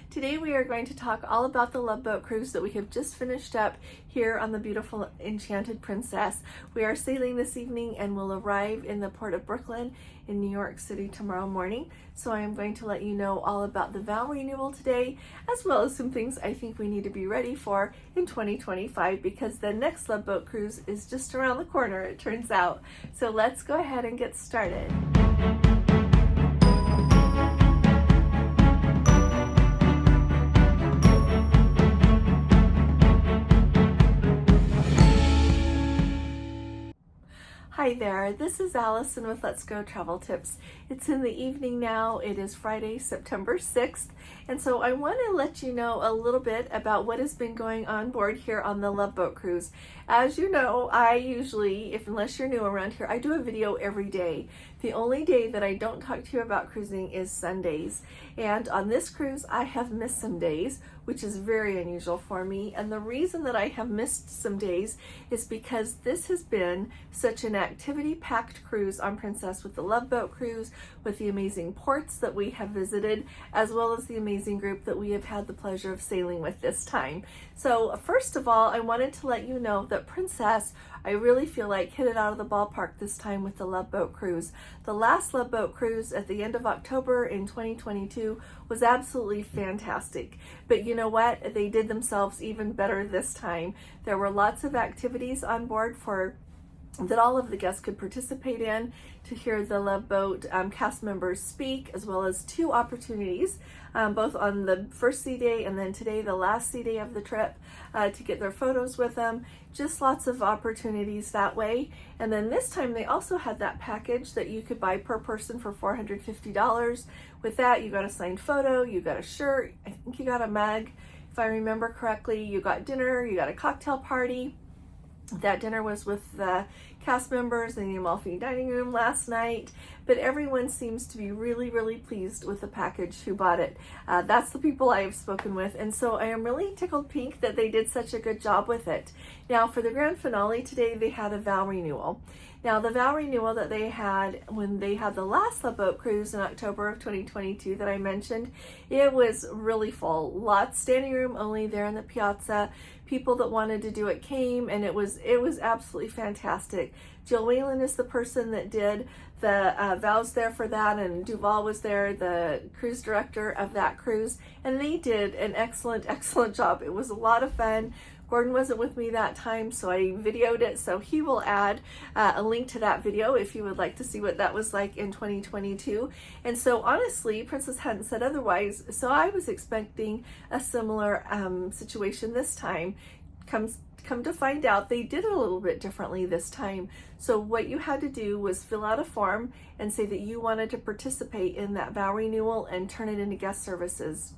Today we are going to talk all about the Love Boat cruise that we have just finished up here on the beautiful Enchanted Princess. We are sailing this evening and will arrive in the port of Brooklyn in New York City tomorrow morning. So I am going to let you know all about the vow renewal today, as well as some things I think we need to be ready for in 2025, because the next Love Boat cruise is just around the corner, it turns out. So let's go ahead and get started. Hi there, this is Allison with Let's Go Travel Tips. It's in the evening now. It is Friday, September 6th, and so I want to let you know a little bit about what has been going on board here on the Love Boat cruise. As you know, I usually, unless you're new around here, I do a video every day. The only day that I don't talk to you about cruising is Sundays, and on this cruise I have missed some days, which is very unusual for me. And the reason that I have missed some days is because this has been such an activity-packed cruise on Princess, with the Love Boat cruise, with the amazing ports that we have visited, as well as the amazing group that we have had the pleasure of sailing with this time. So first of all, I wanted to let you know that Princess, I really feel like, hit it out of the ballpark this time with the Love Boat cruise. The last Love Boat cruise at the end of October in 2022 was absolutely fantastic. But you know what? They did themselves even better this time. There were lots of activities on board that all of the guests could participate in to hear the Love Boat cast members speak, as well as two opportunities, both on the first sea day and then today, the last sea day of the trip, to get their photos with them. Just lots of opportunities that way. And then this time they also had that package that you could buy per person for $450. With that, you got a signed photo, you got a shirt, I think you got a mug, if I remember correctly, you got dinner, you got a cocktail party. That dinner was with the cast members in the Amalfi dining room last night, but everyone seems to be really, really pleased with the package who bought it. That's the people I have spoken with, and so I am really tickled pink that they did such a good job with it. Now, for the grand finale today, they had a vow renewal. Now, the vow renewal that they had when they had the last Love Boat cruise in October of 2022 that I mentioned, it was really full. Lots, standing room only there in the piazza. People that wanted to do it came, and it was absolutely fantastic. Jill Whalen is the person that did the vows there for that, and Duval was there, the cruise director of that cruise, and they did an excellent job. It was a lot of fun. Gordon wasn't with me that time, so I videoed it, so he will add a link to that video if you would like to see what that was like in 2022. And so honestly, Princess hadn't said otherwise, so I was expecting a similar situation this time. Come to find out, they did it a little bit differently this time. So what you had to do was fill out a form and say that you wanted to participate in that vow renewal and turn it into guest services.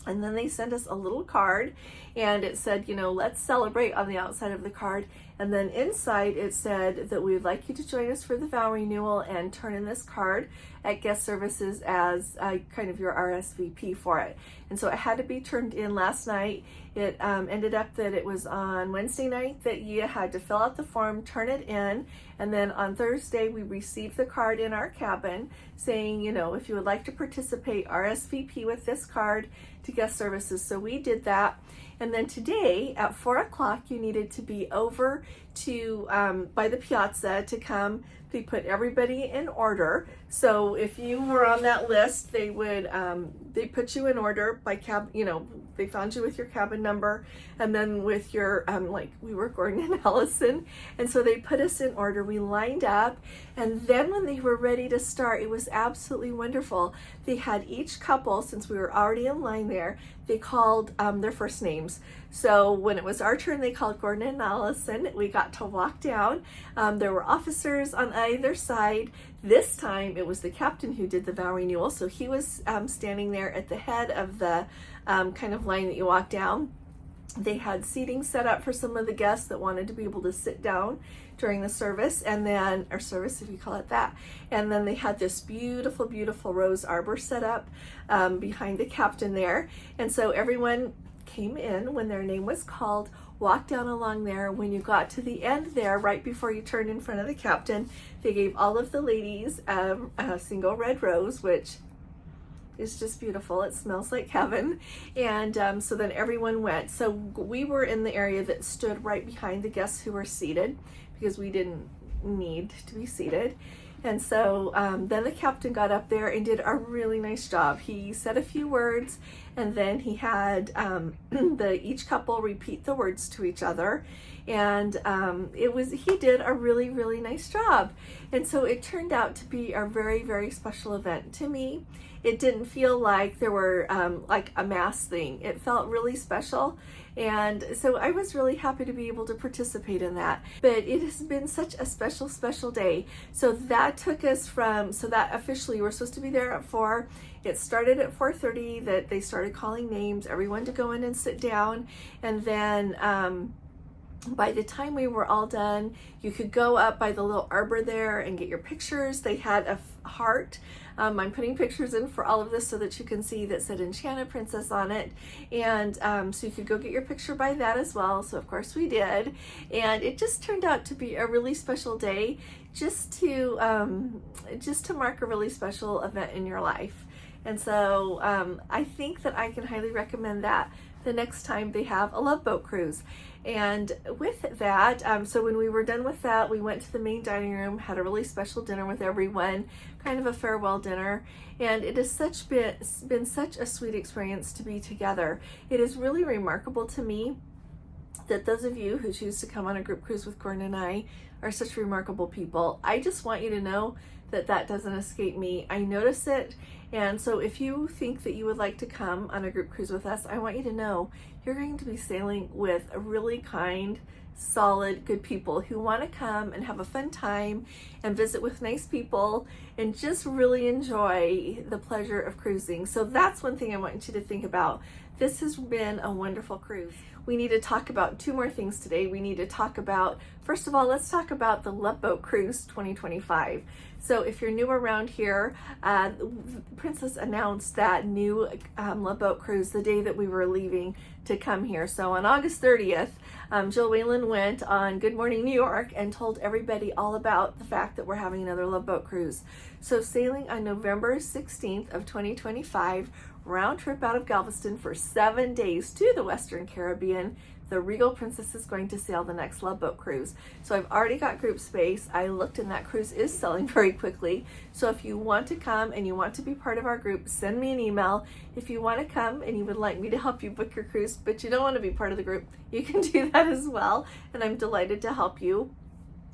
And then they sent us a little card, and it said, let's celebrate on the outside of the card. And then inside it said that we would like you to join us for the vow renewal and turn in this card at guest services as kind of your RSVP for it. And so it had to be turned in last night. It ended up that it was on Wednesday night that you had to fill out the form, turn it in, and then on Thursday we received the card in our cabin saying, if you would like to participate, RSVP with this card to guest services. So we did that. And then today at 4 o'clock, you needed to be over to by the piazza to come. They put everybody in order. So if you were on that list, they would they put you in order by they found you with your cabin number, and then with your like we were Gordon and Allison, and so they put us in order. We lined up, and then when they were ready to start, it was absolutely wonderful. They had each couple, since we were already in line there, they called their first names. So when it was our turn, they called Gordon and Allison. We got to walk down. There were officers on either side. This time it was the captain who did the vow renewal. So he was standing there at the head of the kind of line that you walk down. They had seating set up for some of the guests that wanted to be able to sit down during the service, and then, or service if you call it that. And then they had this beautiful, beautiful rose arbor set up behind the captain there. And so everyone came in when their name was called, walked down along there. When you got to the end there, right before you turned in front of the captain, they gave all of the ladies a single red rose, which is just beautiful. It smells like heaven. And so then everyone went. So we were in the area that stood right behind the guests who were seated because we didn't need to be seated. And so then the captain got up there and did a really nice job. He said a few words, and then he had each couple repeat the words to each other. And he did a really, really nice job. And so it turned out to be a very, very special event to me. It didn't feel like there were like a mass thing. It felt really special. And so I was really happy to be able to participate in that. But it has been such a special, special day. So that took us so that officially we're supposed to be there at 4. It started at 4:30 that they started calling names, everyone to go in and sit down. And then by the time we were all done, you could go up by the little arbor there and get your pictures. They had a heart. I'm putting pictures in for all of this so that you can see that said Enchanted Princess on it. And so you could go get your picture by that as well. So of course we did. And it just turned out to be a really special day, just to mark a really special event in your life. And so I think that I can highly recommend that the next time they have a Love Boat cruise. And with that, so when we were done with that, we went to the main dining room, had a really special dinner with everyone, kind of a farewell dinner. And it has been such a sweet experience to be together. It is really remarkable to me that those of you who choose to come on a group cruise with Gordon and I are such remarkable people. I just want you to know that that doesn't escape me. I notice it. And so if you think that you would like to come on a group cruise with us, I want you to know you're going to be sailing with a really kind, solid, good people who want to come and have a fun time and visit with nice people and just really enjoy the pleasure of cruising. So that's one thing I want you to think about. This has been a wonderful cruise. We need to talk about 2 more things today. We need to talk about, first of all, let's talk about the Love Boat Cruise 2025. So if you're new around here, Princess announced that new Love Boat Cruise the day that we were leaving to come here. So on August 30th, Jill Whalen went on Good Morning New York and told everybody all about the fact that we're having another Love Boat Cruise. So sailing on November 16th of 2025, round trip out of Galveston for 7 days to the Western Caribbean, the Regal Princess is going to sail the next Love Boat cruise. So I've already got group space. I looked and that cruise is selling very quickly. So if you want to come and you want to be part of our group, send me an email. If you want to come and you would like me to help you book your cruise, but you don't want to be part of the group, you can do that as well. And I'm delighted to help you.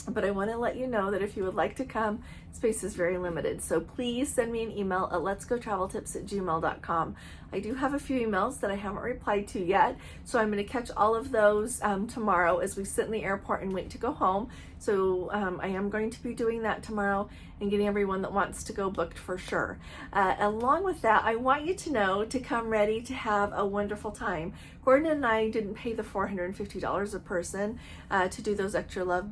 But I want to let you know that if you would like to come, space is very limited. So please send me an email at letsgotraveltips@gmail.com. I do have a few emails that I haven't replied to yet, so I'm going to catch all of those tomorrow as we sit in the airport and wait to go home. So I am going to be doing that tomorrow and getting everyone that wants to go booked for sure. Along with that, I want you to know to come ready to have a wonderful time. Gordon and I didn't pay the $450 a person to do those extra Love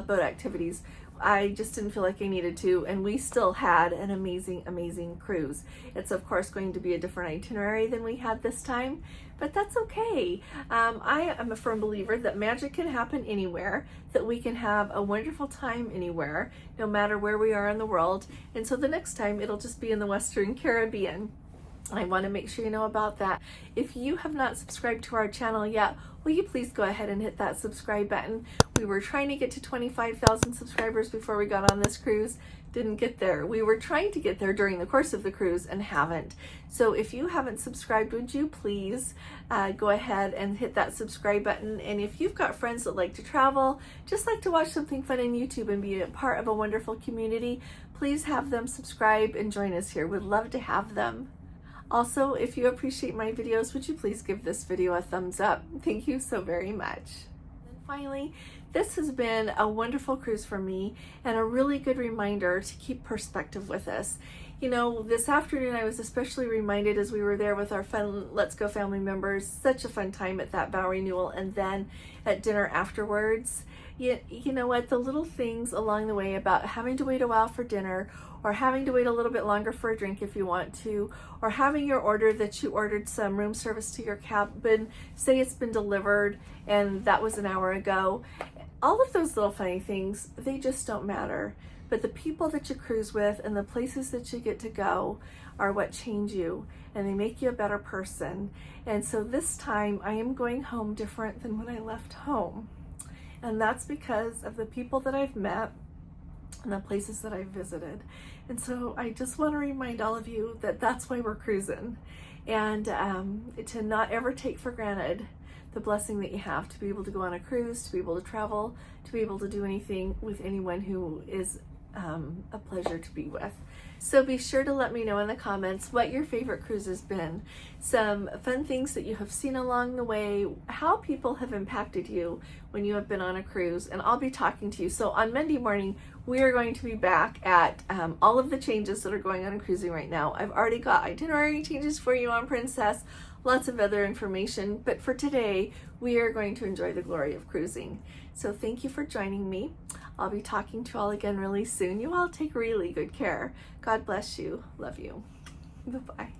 Boat activities. I just didn't feel like I needed to, and we still had an amazing, amazing cruise. It's of course going to be a different itinerary than we had this time, but that's okay. I am a firm believer that magic can happen anywhere, that we can have a wonderful time anywhere, no matter where we are in the world, and so the next time it'll just be in the Western Caribbean. I want to make sure you know about that. If you have not subscribed to our channel yet, will you please go ahead and hit that subscribe button? We were trying to get to 25,000 subscribers before we got on this cruise. Didn't get there. We were trying to get there during the course of the cruise and haven't. So if you haven't subscribed, would you please go ahead and hit that subscribe button? And if you've got friends that like to travel, just like to watch something fun on YouTube and be a part of a wonderful community, please have them subscribe and join us here. We'd love to have them. Also, if you appreciate my videos, would you please give this video a thumbs up? Thank you so very much. And finally, this has been a wonderful cruise for me and a really good reminder to keep perspective with us. You know, this afternoon I was especially reminded as we were there with our fun Let's Go family members, such a fun time at that Vow Renewal and then at dinner afterwards. You know what, the little things along the way about having to wait a while for dinner, or having to wait a little bit longer for a drink if you want to, or having your order that you ordered some room service to your cabin, say it's been delivered and that was an hour ago. All of those little funny things, they just don't matter. But the people that you cruise with and the places that you get to go are what change you, and they make you a better person. And so this time I am going home different than when I left home. And that's because of the people that I've met and the places that I've visited. And so I just want to remind all of you that that's why we're cruising, and to not ever take for granted the blessing that you have to be able to go on a cruise, to be able to travel, to be able to do anything with anyone who is a pleasure to be with. So be sure to let me know in the comments what your favorite cruise has been, some fun things that you have seen along the way, how people have impacted you when you have been on a cruise, and I'll be talking to you. So on Monday morning, we are going to be back at all of the changes that are going on in cruising right now. I've already got itinerary changes for you on Princess, lots of other information, but for today, we are going to enjoy the glory of cruising. So thank you for joining me. I'll be talking to you all again really soon. You all take really good care. God bless you. Love you. Bye-bye.